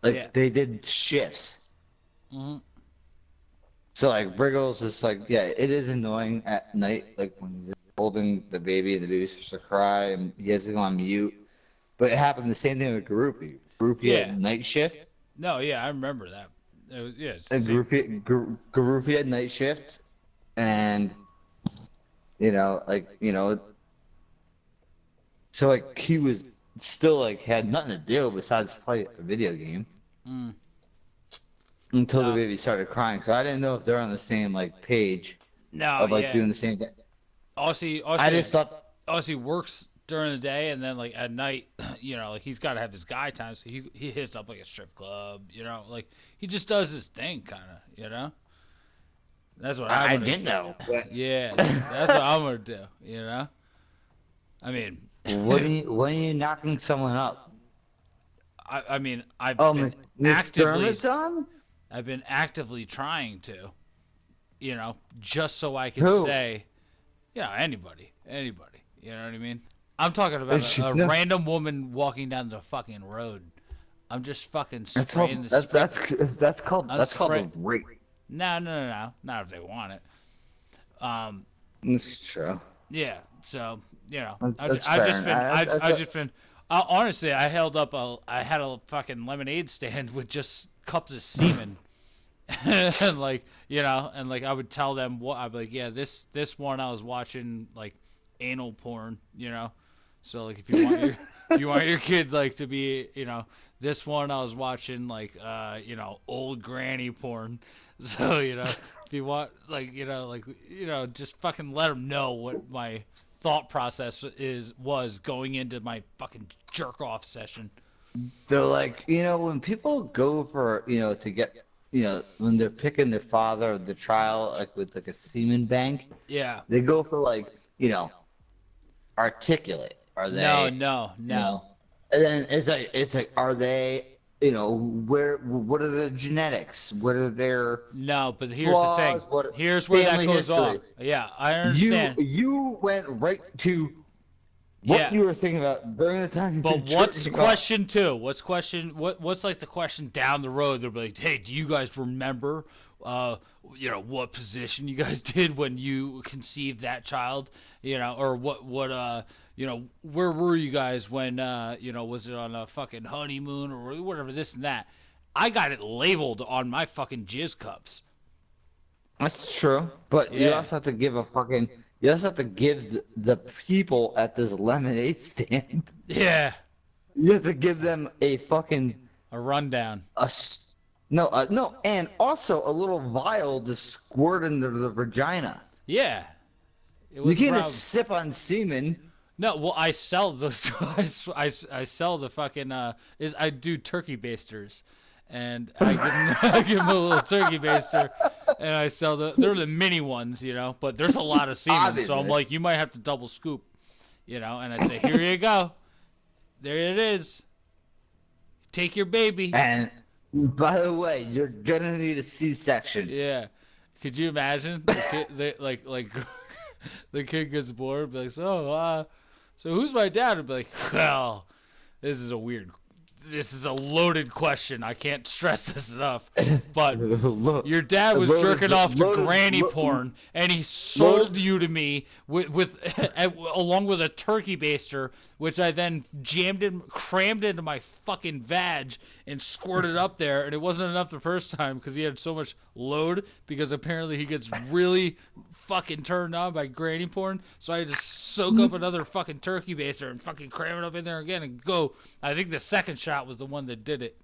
Like they did shifts. Mm-hmm. So like Briggles is like, yeah, it is annoying at night, like when he's holding the baby and the baby starts to cry and he has to go on mute. But it happened the same thing with Garufi. Garufi Yeah. had night shift. No, yeah, I remember that. It was, yeah, it's the And same. Garufi had night shift, and so like he was still like had nothing to do besides play a video game Mm. until the No, baby started crying. So I didn't know if they're on the same like page no, of like yeah. doing the same thing. Aussie, I Aussie, just thought, Aussie works during the day, and then like at night, like he's got to have his guy time, so he hits up like a strip club, like he just does his thing, kind of. That's what I'm I gonna. didn't know. Yeah, that's what I'm gonna do. I mean, When are you knocking someone up? I mean, Oh, actively, McDermott's on? I've been actively trying to, just so I can Who? say, anybody. You know what I mean? I'm talking about a No, random woman walking down the fucking road. I'm just fucking that's spraying called the spray. I'm that's called spray. a rape. No, not if they want it. Um, That's true. yeah. So That's I've fair. just been, That's I've a, just been. Honestly, I had a fucking lemonade stand with just cups of semen, and like I would tell them what I'd be like, yeah, this one I was watching like anal porn. So like if you want your kid like to be, this one I was watching like old granny porn. So if you want like just fucking let them know what my thought process was going into my fucking jerk off session. they're like, when people go for, to get, when they're picking their father or the trial, like with like a semen bank, Yeah. they go for like, articulate. Are No, they, no, you no. know, and then it's like, are they, what are the genetics? What are their No, but here's the thing. flaws? What Here's where that family goes history? off. Yeah, I You understand. you went right to what Yeah. you were thinking about during the time But you're what's jerking off. question two? What's like the question down the road? They'll be like, hey, do you guys remember uh what position you guys did when you conceived that child? Or where were you guys when was it on a fucking honeymoon or whatever, this and that. I got it labeled on my fucking jizz cups. That's true, but you Yeah. also have to give a fucking. You also have to give the people at this lemonade stand. Yeah. You have to give them a fucking A rundown. no, and also a little vial to squirt into the vagina. Yeah. It You was a can't just problem. sip on semen. No, well, I sell those. I sell the fucking. I do turkey basters, and I give them, I give them a little turkey baster, and I sell they're the mini ones, but there's a lot of semen, so I'm Obviously. like, you might have to double scoop, and I say, here you go, there it is, take your baby. And by the way, you're gonna need a C-section. Yeah, could you imagine the kid, like the kid gets bored, be like, so who's my dad? I'd be like, well, this is a weird, this is a loaded question. I can't stress this enough. But your dad was jerking off to granny porn, and he sold loaded, you to me with along with a turkey baster, which I then crammed into my fucking vag and squirted up there. And it wasn't enough the first time because he had so much load. Because apparently he gets really fucking turned on by granny porn. So I had to soak up another fucking turkey baster and fucking cram it up in there again and go. I think the second shot was the one that did it.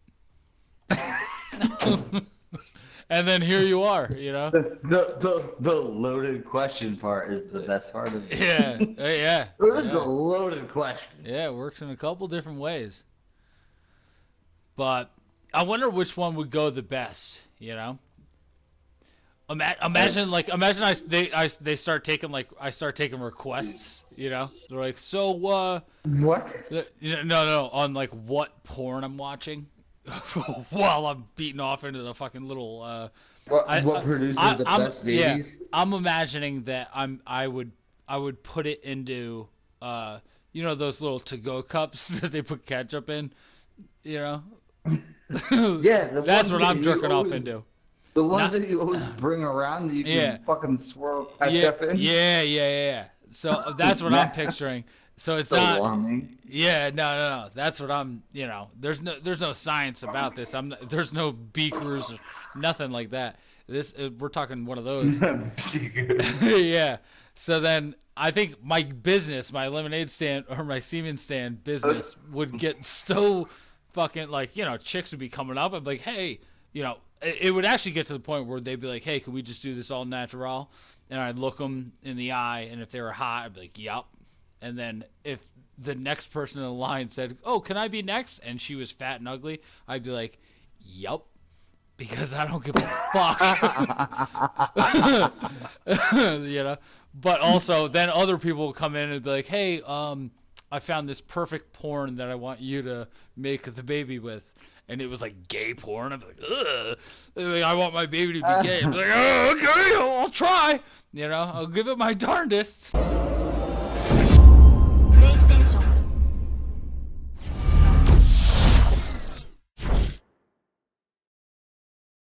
And then here you are, the loaded question part is the best part of it. Yeah, yeah. This is a loaded question. Yeah, it works in a couple different ways. But I wonder which one would go the best, Imagine they start taking I start taking requests, They're like, so What? no, on like what porn I'm watching while I'm beating off into the fucking little What produces the best babies? yeah, I'm imagining that I would put it into those little to-go cups that they put ketchup in, Yeah, the That's ones what that I'm you jerking off always, into. the ones Not, that you always bring around that you yeah, can fucking swirl yeah, ketchup in. yeah. So that's what I'm Nah, picturing. So it's so not. warming. Yeah, no. That's what I'm. There's no science about this. There's no beakers, nothing like that. This we're talking one of those. Yeah. So then I think my business, my lemonade stand or my semen stand business would get so fucking like, chicks would be coming up. I'd be like, hey, it would actually get to the point where they'd be like, hey, can we just do this all natural? And I'd look them in the eye, and if they were hot, I'd be like, yup. And then if the next person in the line said, oh, can I be next? And she was fat and ugly, I'd be like, yup. Because I don't give a fuck. But also then other people will come in and be like, hey, I found this perfect porn that I want you to make the baby with. And it was like gay porn. I'm like, ugh. Like, I want my baby to be gay. I'm like, oh, okay, I'll try. I'll give it my darndest.